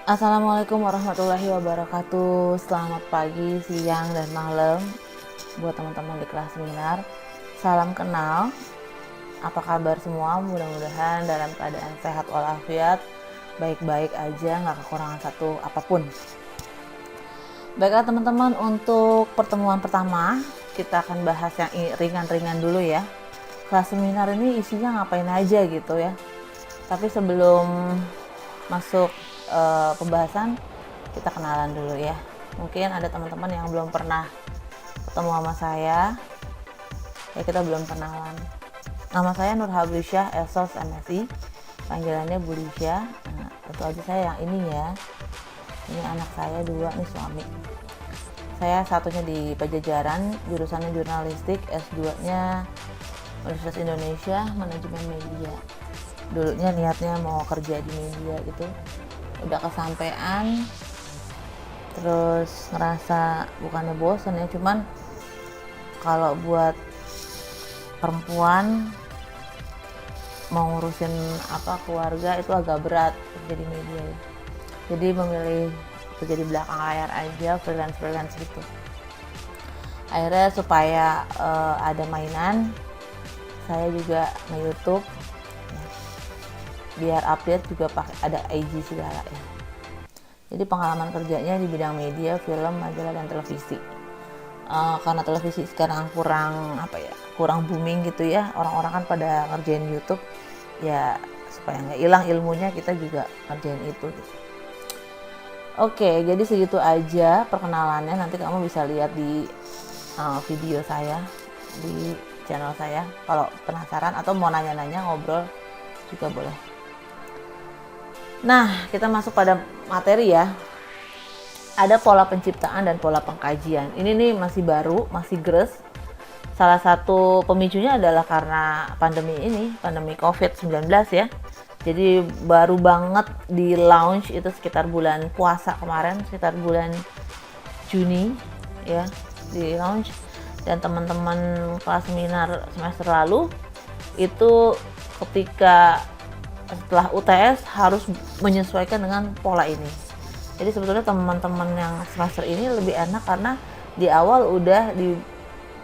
Assalamualaikum warahmatullahi wabarakatuh. Selamat pagi, siang, dan malam buat teman-teman di kelas seminar. Salam kenal. Apa kabar semua? Mudah-mudahan dalam keadaan sehat walafiat, baik-baik aja, nggak kekurangan satu apapun. Baiklah teman-teman, untuk pertemuan pertama kita akan bahas yang ringan-ringan dulu ya. Kelas seminar ini isinya ngapain aja gitu ya. Tapi sebelum masuk pembahasan, kita kenalan dulu ya. Mungkin ada teman-teman yang belum pernah ketemu sama saya, ya kita belum kenalan. Nama saya Nur Hablisyah, Esos MSI, panggilannya Bu Lisya. Nah, tentu aja saya yang ini ya. Ini anak saya dua nih, suami. Saya satunya di Pajajaran, jurusannya jurnalistik, S2-nya Universitas Indonesia, manajemen media. Dulunya niatnya mau kerja di media gitu, udah kesampean, terus ngerasa bukannya bosen ya, cuman kalau buat perempuan mau ngurusin keluarga itu agak berat jadi media ya. Jadi memilih kerja di belakang layar aja, freelance gitu. Akhirnya supaya ada mainan, saya juga nge-YouTube biar update, juga pakai ada IG segala ya. Jadi pengalaman kerjanya di bidang media, film, majalah, dan televisi. Karena televisi sekarang kurang booming gitu ya, orang-orang kan pada ngerjain YouTube ya, supaya nggak hilang ilmunya kita juga ngerjain itu gitu. Oke, jadi segitu aja perkenalannya. Nanti kamu bisa lihat di video saya di channel saya. Kalau penasaran atau mau nanya-nanya, ngobrol juga boleh. Nah, kita masuk pada materi ya. Ada pola penciptaan dan pola pengkajian. Ini nih masih baru, masih gres. Salah satu pemicunya adalah karena pandemi COVID-19 ya. Jadi baru banget di launch itu sekitar bulan puasa kemarin, sekitar bulan Juni ya, di launch. Dan teman-teman kelas seminar semester lalu itu ketika setelah UTS harus menyesuaikan dengan pola ini. Jadi sebetulnya teman-teman yang semester ini lebih enak karena di awal udah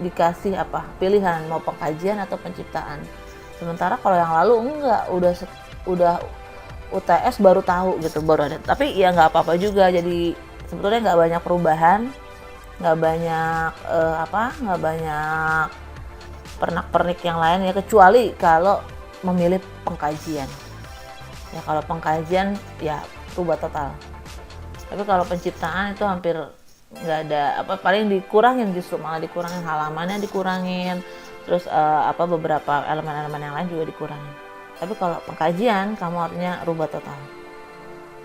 dikasih pilihan mau pengkajian atau penciptaan. Sementara kalau yang lalu enggak, udah UTS baru tahu gitu, baru ada. Tapi ya nggak apa-apa juga. Jadi sebetulnya nggak banyak perubahan, nggak banyak pernak-pernik yang lain ya, kecuali kalau memilih pengkajian. Ya kalau pengkajian ya rubah total. Tapi kalau penciptaan itu hampir nggak ada, paling dikurangin, justru malah dikurangin, halamannya dikurangin, terus beberapa elemen-elemen yang lain juga dikurangin. Tapi kalau pengkajian kamu artinya rubah total.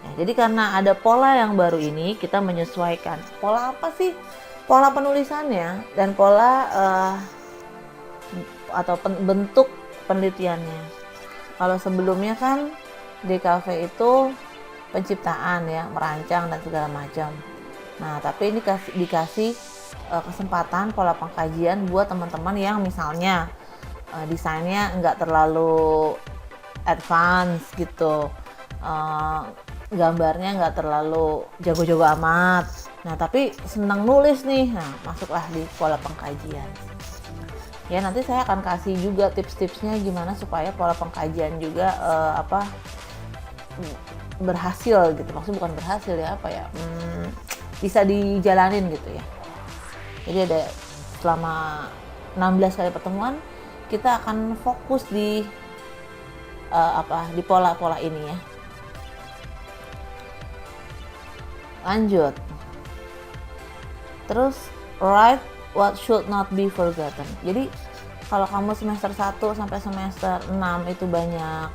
Ya, jadi karena ada pola yang baru ini, kita menyesuaikan. Pola apa sih? Pola penulisannya dan pola bentuk penelitiannya. Kalau sebelumnya kan DKV itu penciptaan ya, merancang dan segala macam. Nah, tapi ini dikasih kesempatan pola pengkajian buat teman-teman yang misalnya desainnya nggak terlalu advance gitu, gambarnya nggak terlalu jago-jago amat. Nah, tapi senang nulis nih, nah masuklah di pola pengkajian. Ya, nanti saya akan kasih juga tips-tipsnya gimana supaya pola pengkajian juga berhasil gitu. Maksudnya bukan berhasil ya, bisa dijalanin gitu ya. Jadi ada selama 16 kali pertemuan kita akan fokus di pola-pola ini ya. Lanjut. Terus write what should not be forgotten. Jadi kalau kamu semester 1 sampai semester 6 itu banyak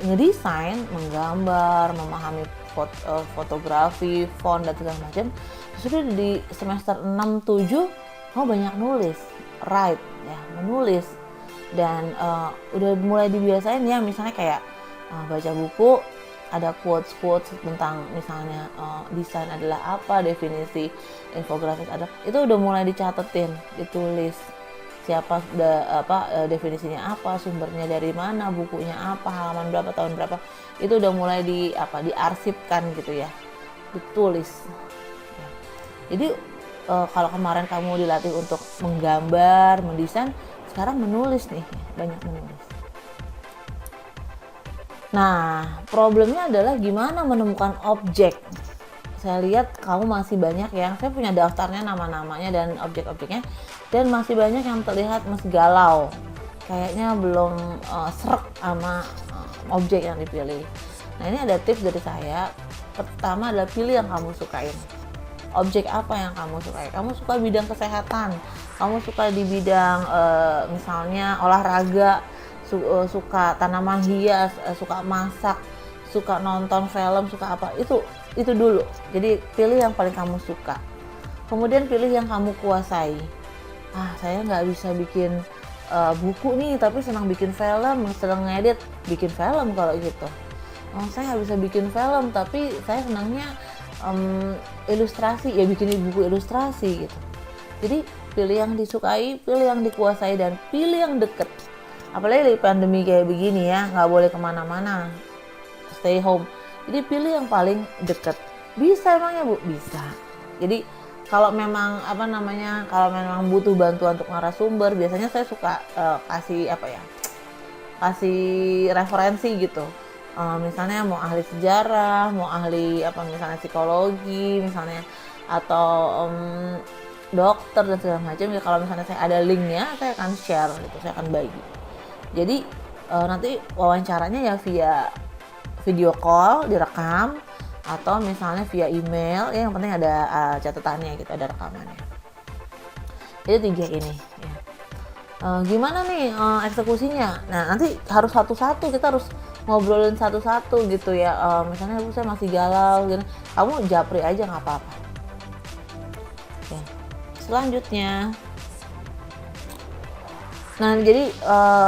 ngedesain, menggambar, memahami fotografi, font dan segala macam. Sudah di semester 6 7 kamu banyak nulis, write ya, menulis. Dan udah mulai dibiasain ya, misalnya kayak baca buku ada quotes tentang misalnya desain adalah apa, definisi infografis ada, itu udah mulai dicatetin, ditulis. definisinya apa, sumbernya dari mana, bukunya apa, halaman berapa, tahun berapa, itu udah mulai diarsipkan gitu ya, ditulis. Jadi kalau kemarin kamu dilatih untuk menggambar, mendesain, sekarang menulis nih, banyak menulis. Nah, problemnya adalah gimana menemukan objek. Saya lihat kamu masih banyak yang, saya punya daftarnya nama-namanya dan objek-objeknya, dan masih banyak yang terlihat masih galau. Kayaknya belum srek sama objek yang dipilih. Nah, ini ada tips dari saya. Pertama adalah pilih yang kamu sukain. Objek apa yang kamu sukai? Kamu suka bidang kesehatan, kamu suka di bidang misalnya olahraga, suka tanaman hias, suka masak, suka nonton film, suka apa, itu dulu. Jadi pilih yang paling kamu suka, kemudian pilih yang kamu kuasai. Saya nggak bisa bikin buku nih, tapi senang bikin film, senang ngedit, bikin film kalau gitu. Saya nggak bisa bikin film, tapi saya senangnya ilustrasi, ya bikin buku ilustrasi gitu. Jadi pilih yang disukai, pilih yang dikuasai, dan pilih yang deket. Apalagi lagi pandemi kayak begini ya, nggak boleh kemana-mana, stay home. Jadi pilih yang paling deket. Bisa emangnya Bu? Bisa. Jadi kalau memang kalau memang butuh bantuan untuk narasumber, biasanya saya suka kasih referensi gitu. Misalnya mau ahli sejarah, mau ahli misalnya psikologi misalnya, atau dokter dan segala macam. Ya kalau misalnya saya ada linknya, saya akan share gitu, saya akan bagi. Jadi nanti wawancaranya ya via video call, direkam, atau misalnya via email, ya yang penting ada catatannya gitu, ada rekamannya. Jadi 3 ini ya. Gimana nih eksekusinya? Nah, nanti harus satu-satu, kita harus ngobrolin satu-satu gitu ya. Misalnya Bu, saya masih galau gitu, kamu japri aja nggak apa-apa ya. Selanjutnya, nah jadi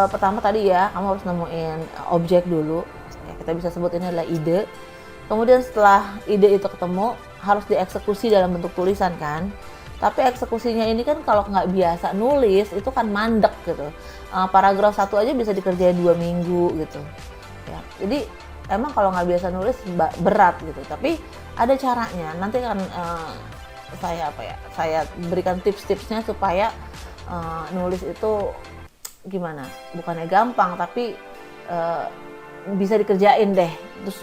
pertama tadi ya, kamu harus nemuin objek dulu ya, kita bisa sebut ini adalah ide. Kemudian setelah ide itu ketemu, harus dieksekusi dalam bentuk tulisan kan. Tapi eksekusinya ini kan kalau nggak biasa nulis, itu kan mandek gitu. Paragraf 1 aja bisa dikerjain 2 minggu gitu ya. Jadi emang kalau nggak biasa nulis berat gitu, tapi ada caranya. Nanti kan saya berikan tips-tipsnya supaya nulis itu gimana, bukannya gampang, tapi bisa dikerjain deh. Terus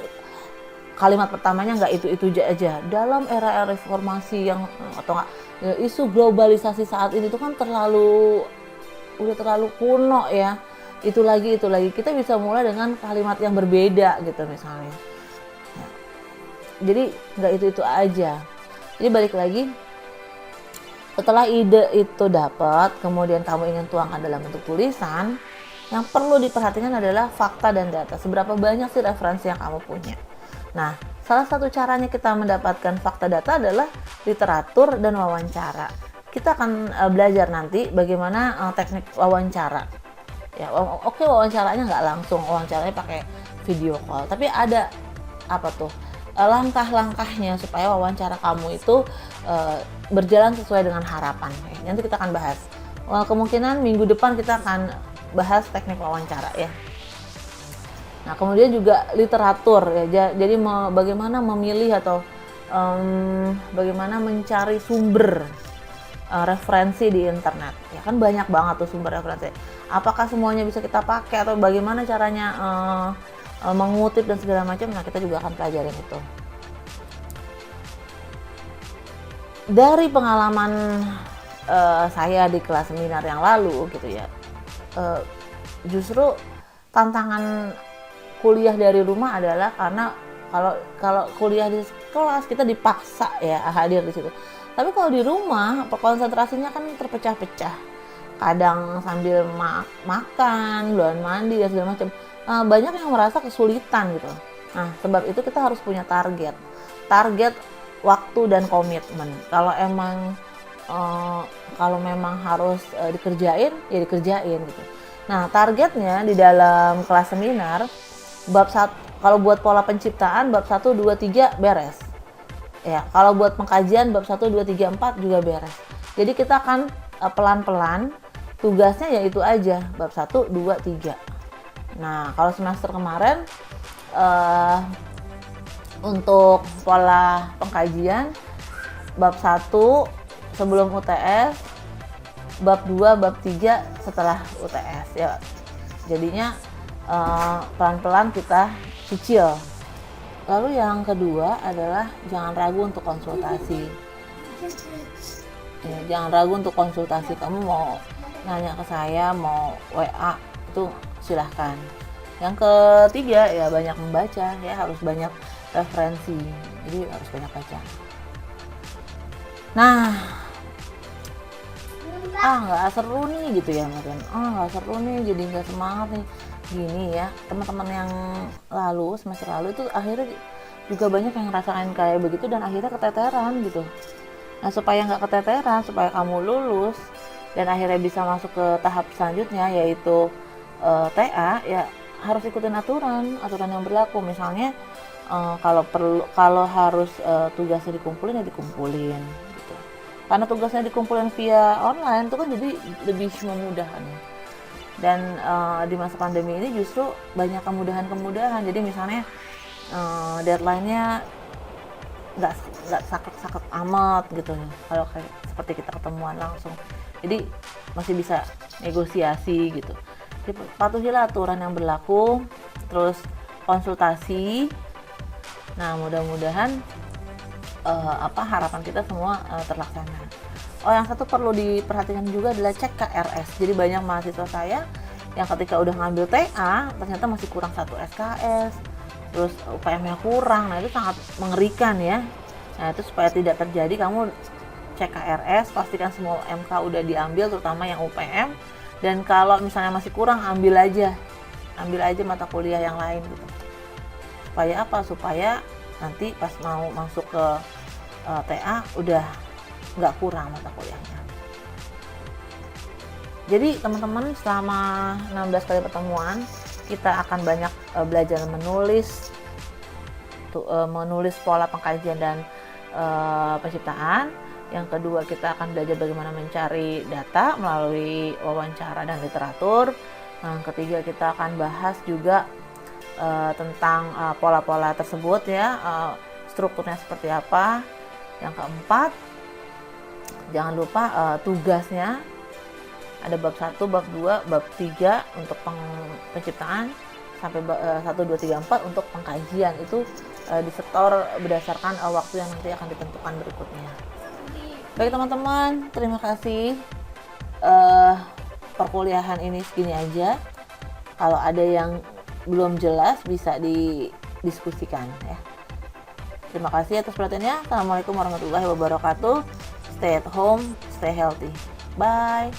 kalimat pertamanya nggak itu aja. Dalam era reformasi yang atau nggak ya, isu globalisasi saat ini itu kan udah terlalu kuno ya. Itu lagi. Kita bisa mulai dengan kalimat yang berbeda gitu misalnya. Ya. Jadi nggak itu aja. Jadi balik lagi, setelah ide itu dapat, kemudian kamu ingin tuangkan dalam bentuk tulisan, yang perlu diperhatikan adalah fakta dan data. Seberapa banyak sih referensi yang kamu punya. Nah, salah satu caranya kita mendapatkan fakta data adalah literatur dan wawancara. Kita akan belajar nanti bagaimana teknik wawancara. Ya, oke, wawancaranya nggak langsung, wawancaranya pakai video call. Tapi ada langkah-langkahnya supaya wawancara kamu itu berjalan sesuai dengan harapan. Nanti kita akan bahas. Kemungkinan minggu depan kita akan bahas teknik wawancara ya. Nah, kemudian juga literatur ya. Jadi bagaimana memilih atau bagaimana mencari sumber referensi di internet. Ya kan banyak banget tuh sumber referensi. Apakah semuanya bisa kita pakai atau bagaimana caranya mengutip dan segala macam? Nah, kita juga akan pelajarin itu. Dari pengalaman saya di kelas seminar yang lalu gitu ya. Justru tantangan kuliah dari rumah adalah karena kalau kuliah di kelas kita dipaksa ya hadir di situ. Tapi kalau di rumah konsentrasinya kan terpecah-pecah. Kadang sambil makan, belum mandi dan segala macam. Banyak yang merasa kesulitan gitu. Nah, sebab itu kita harus punya target waktu dan komitmen. Kalau memang harus dikerjain ya dikerjain gitu. Nah, targetnya di dalam kelas seminar bab 1, kalau buat pola penciptaan bab 1, 2, 3 beres. Ya, kalau buat pengkajian bab 1, 2, 3, 4 juga beres. Jadi kita akan pelan-pelan tugasnya ya itu aja, bab 1, 2, 3. Nah, kalau semester kemarin untuk pola pengkajian bab 1 sebelum UTS, bab 2, bab 3 setelah UTS ya. Jadinya pelan-pelan kita cicil. Lalu yang kedua adalah jangan ragu untuk konsultasi. Ya, jangan ragu untuk konsultasi. Kamu mau nanya ke saya, mau WA, itu silahkan. Yang ketiga ya banyak membaca, ya harus banyak referensi. Jadi harus banyak baca. Nah, nggak seru nih gitu ya Martin. Nggak seru nih, jadi nggak semangat nih. Gini ya, teman-teman yang lalu, semester lalu itu akhirnya juga banyak yang ngerasain kayak begitu dan akhirnya keteteran gitu. Nah, supaya nggak keteteran, supaya kamu lulus dan akhirnya bisa masuk ke tahap selanjutnya yaitu TA, ya harus ikutin aturan yang berlaku. Misalnya kalau harus tugasnya dikumpulin ya dikumpulin gitu. Karena tugasnya dikumpulin via online itu kan jadi lebih memudahkan ya. Dan di masa pandemi ini justru banyak kemudahan. Jadi misalnya deadline-nya nggak sakit amat gitu ya. Kalau kayak seperti kita ketemuan langsung, jadi masih bisa negosiasi gitu. Jadi patuhilah aturan yang berlaku, terus konsultasi. Nah, mudah-mudahan harapan kita semua terlaksana. Yang satu perlu diperhatikan juga adalah cek KRS. Jadi banyak mahasiswa saya yang ketika udah ngambil TA ternyata masih kurang 1 SKS, terus UPM-nya kurang. Nah, itu sangat mengerikan ya. Nah, itu supaya tidak terjadi, kamu cek KRS, pastikan semua MK udah diambil, terutama yang UPM. Dan kalau misalnya masih kurang, ambil aja mata kuliah yang lain gitu. Supaya apa? Supaya nanti pas mau masuk ke TA udah nggak kurang mata kuliahnya. Jadi teman-teman, selama 16 kali pertemuan kita akan banyak belajar menulis pola pengkajian dan penciptaan. Yang kedua, kita akan belajar bagaimana mencari data melalui wawancara dan literatur. Yang ketiga, kita akan bahas juga tentang pola-pola tersebut ya, strukturnya seperti apa. Yang keempat, jangan lupa tugasnya ada bab 1, bab 2, bab 3 untuk penciptaan, sampai 1, 2, 3, 4 untuk pengkajian. Itu disetor berdasarkan waktu yang nanti akan ditentukan berikutnya. Baik teman-teman, terima kasih. Perkuliahan ini segini aja. Kalau ada yang belum jelas bisa didiskusikan ya. Terima kasih atas perhatiannya. Assalamualaikum warahmatullahi wabarakatuh. Stay at home, stay healthy. Bye.